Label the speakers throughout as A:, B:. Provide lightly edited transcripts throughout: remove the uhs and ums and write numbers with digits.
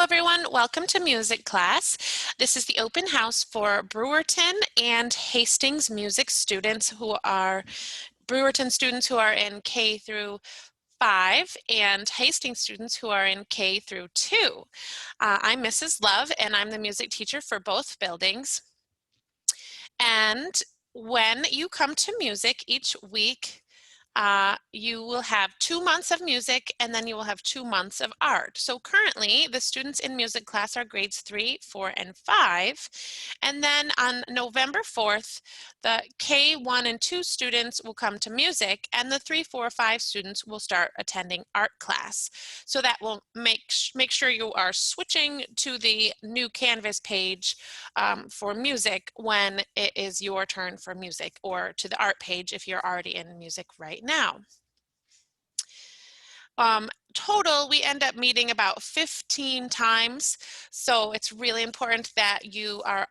A: everyone, welcome to music class. This is the open house for Brewerton and Hastings music students who are Brewerton students who are in K through 5 and Hastings students who are in K through 2. I'm Mrs. Love and I'm the music teacher for both buildings. And when you come to music each week, you will have 2 months of music and then you will have 2 months of art. So currently the students in music class are grades 3, 4, and 5. And then on November 4th, the K1 and 2 students will come to music and the 3, 4, 5 students will start attending art class. So that will make sure you are switching to the new Canvas page for music when it is your turn for music, or to the art page if you're already in music right now. Total, we end up meeting about 15 times, so it's really important that you are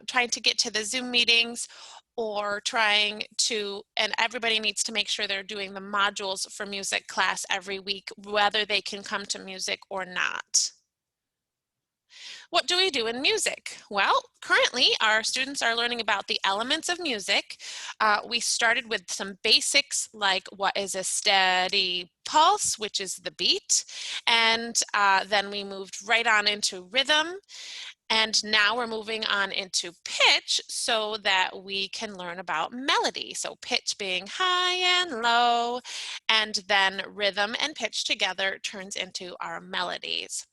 A: trying to get to the Zoom meetings or trying to, and everybody needs to make sure they're doing the modules for music class every week, whether they can come to music or not. What do we do in music? Well, currently our students are learning about the elements of music. We started with some basics like what is a steady pulse, which is the beat, and then we moved right on into rhythm. And now we're moving on into pitch so that we can learn about melody. So pitch being high and low, and then rhythm and pitch together turns into our melodies.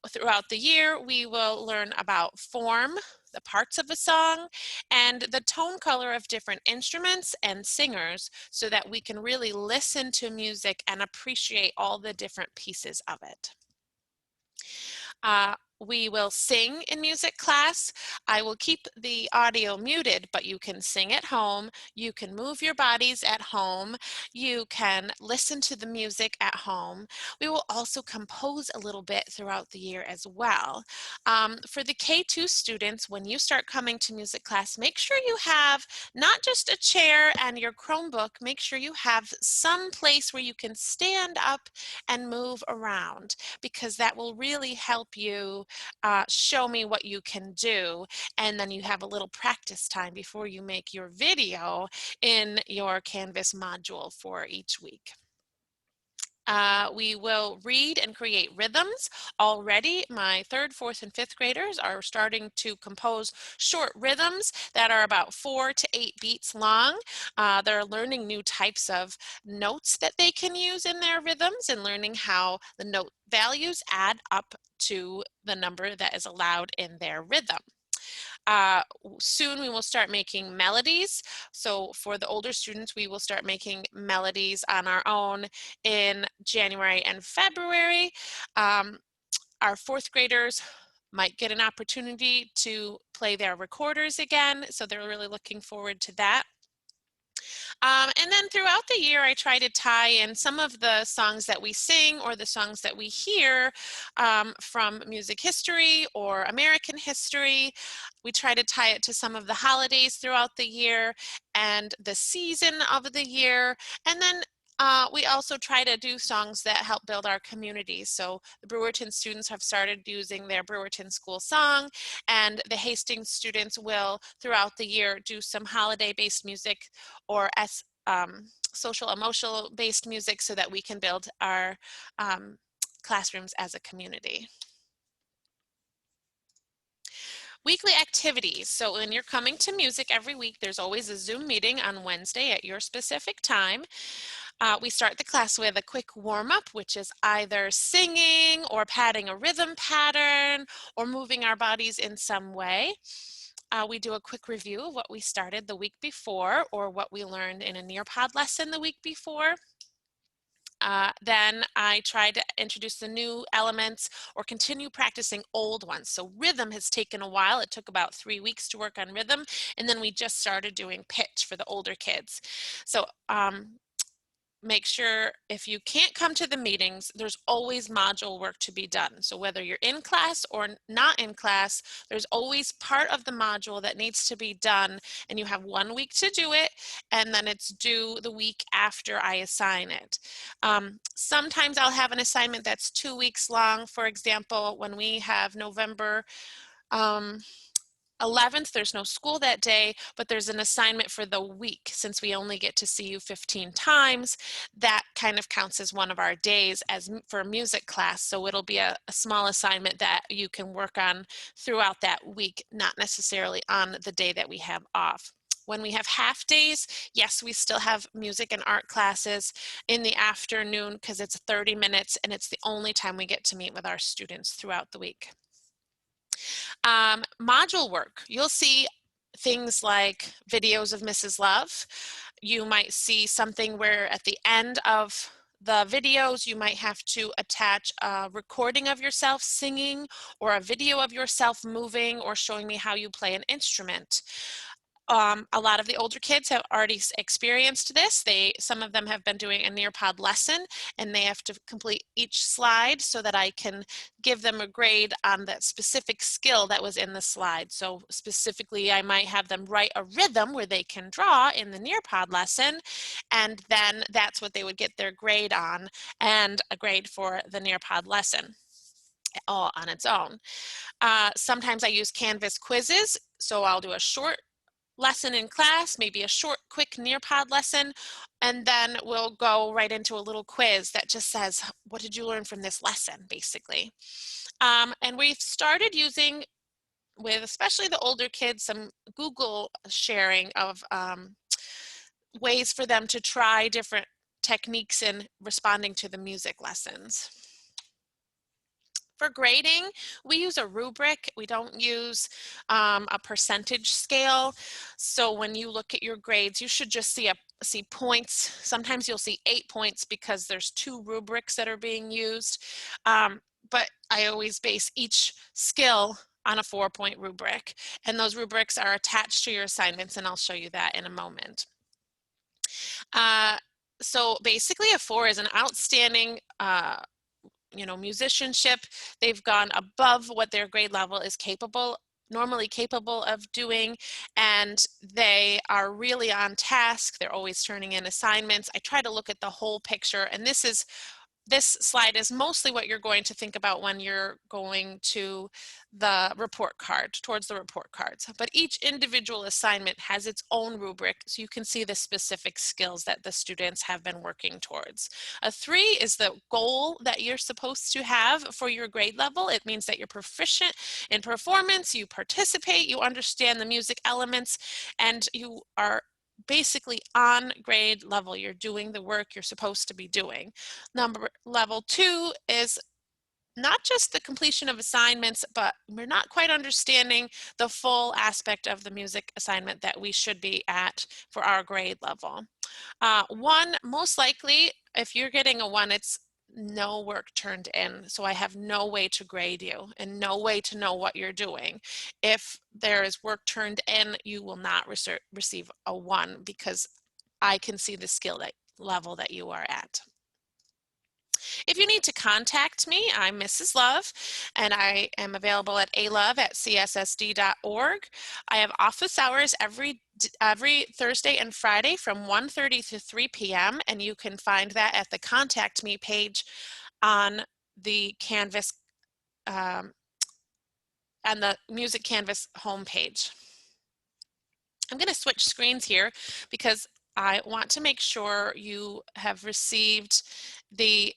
A: Throughout the year, we will learn about form, the parts of a song, and the tone color of different instruments and singers so that we can really listen to music and appreciate all the different pieces of it. We will sing in music class. I will keep the audio muted, but you can sing at home. You can move your bodies at home. You can listen to the music at home. We will also compose a little bit throughout the year as well. For the K2 students, when you start coming to music class, make sure you have not just a chair and your Chromebook, make sure you have some place where you can stand up and move around, because that will really help you show me what you can do, and then you have a little practice time before you make your video in your Canvas module for each week. We will read and create rhythms. Already, my 3rd, 4th, and 5th graders are starting to compose short rhythms that are about 4 to 8 beats long. They're learning new types of notes that they can use in their rhythms and learning how the note values add up to the number that is allowed in their rhythm. Soon we will start making melodies. So for the older students, we will start making melodies on our own in January and February. Our 4th graders might get an opportunity to play their recorders again, so they're really looking forward to that. And then throughout the year, I try to tie in some of the songs that we sing or the songs that we hear from music history or American history. We try to tie it to some of the holidays throughout the year and the season of the year. And then we also try to do songs that help build our community. So the Brewerton students have started using their Brewerton school song, and the Hastings students will throughout the year do some holiday-based music or social emotional based music so that we can build our classrooms as a community. Weekly activities. So when you're coming to music every week, there's always a Zoom meeting on Wednesday at your specific time. We start the class with a quick warm-up, which is either singing or padding a rhythm pattern or moving our bodies in some way. We do a quick review of what we started the week before or what we learned in a Nearpod lesson the week before. Then I try to introduce the new elements or continue practicing old ones. So rhythm has taken a while. It took about 3 weeks to work on rhythm, and then we just started doing pitch for the older kids. So make sure if you can't come to the meetings, there's always module work to be done. So whether you're in class or not in class, there's always part of the module that needs to be done, and you have 1 week to do it, and then it's due the week after I assign it. Sometimes I'll have an assignment that's 2 weeks long. For example, when we have November 11th, there's no school that day, but there's an assignment for the week. Since we only get to see you 15 times, that kind of counts as one of our days as for music class. So it'll be a small assignment that you can work on throughout that week, not necessarily on the day that we have off. When we have half days, yes, we still have music and art classes in the afternoon because it's 30 minutes and it's the only time we get to meet with our students throughout the week. Module work, you'll see things like videos of Mrs. Love. You might see something where at the end of the videos you might have to attach a recording of yourself singing or a video of yourself moving or showing me how you play an instrument. A lot of the older kids have already experienced this. Some of them have been doing a Nearpod lesson, and they have to complete each slide so that I can give them a grade on that specific skill that was in the slide. So specifically, I might have them write a rhythm where they can draw in the Nearpod lesson, and then that's what they would get their grade on, and a grade for the Nearpod lesson all on its own. Sometimes I use Canvas quizzes, so I'll do a short lesson in class, maybe a short, quick Nearpod lesson, and then we'll go right into a little quiz that just says, what did you learn from this lesson, basically? And we've started using, with especially the older kids, some Google sharing of ways for them to try different techniques in responding to the music lessons. For grading, we use a rubric. We don't use a percentage scale. So when you look at your grades, you should just see points. Sometimes you'll see 8 points because there's 2 rubrics that are being used. But I always base each skill on a 4-point rubric. And those rubrics are attached to your assignments, and I'll show you that in a moment. So basically a 4 is an outstanding musicianship. They've gone above what their grade level is normally capable of doing, and they are really on task. They're always turning in assignments. I try to look at the whole picture, and this slide is mostly what you're going to think about when you're going to the report card, towards the report cards. But each individual assignment has its own rubric, so you can see the specific skills that the students have been working towards. A 3 is the goal that you're supposed to have for your grade level. It means that you're proficient in performance, you participate, you understand the music elements, and you are basically on grade level. You're doing the work you're supposed to be doing. Level 2 is not just the completion of assignments, but we're not quite understanding the full aspect of the music assignment that we should be at for our grade level. 1, most likely, if you're getting a 1, it's no work turned in. So I have no way to grade you and no way to know what you're doing. If there is work turned in, you will not receive a 1 because I can see the skill level that you are at. If you need to contact me, I'm Mrs. Love, and I am available at alove@cssd.org. I have office hours every Thursday and Friday from 1:30 to 3 p.m., and you can find that at the Contact Me page on the Canvas, on the Music Canvas homepage. I'm going to switch screens here because I want to make sure you have received the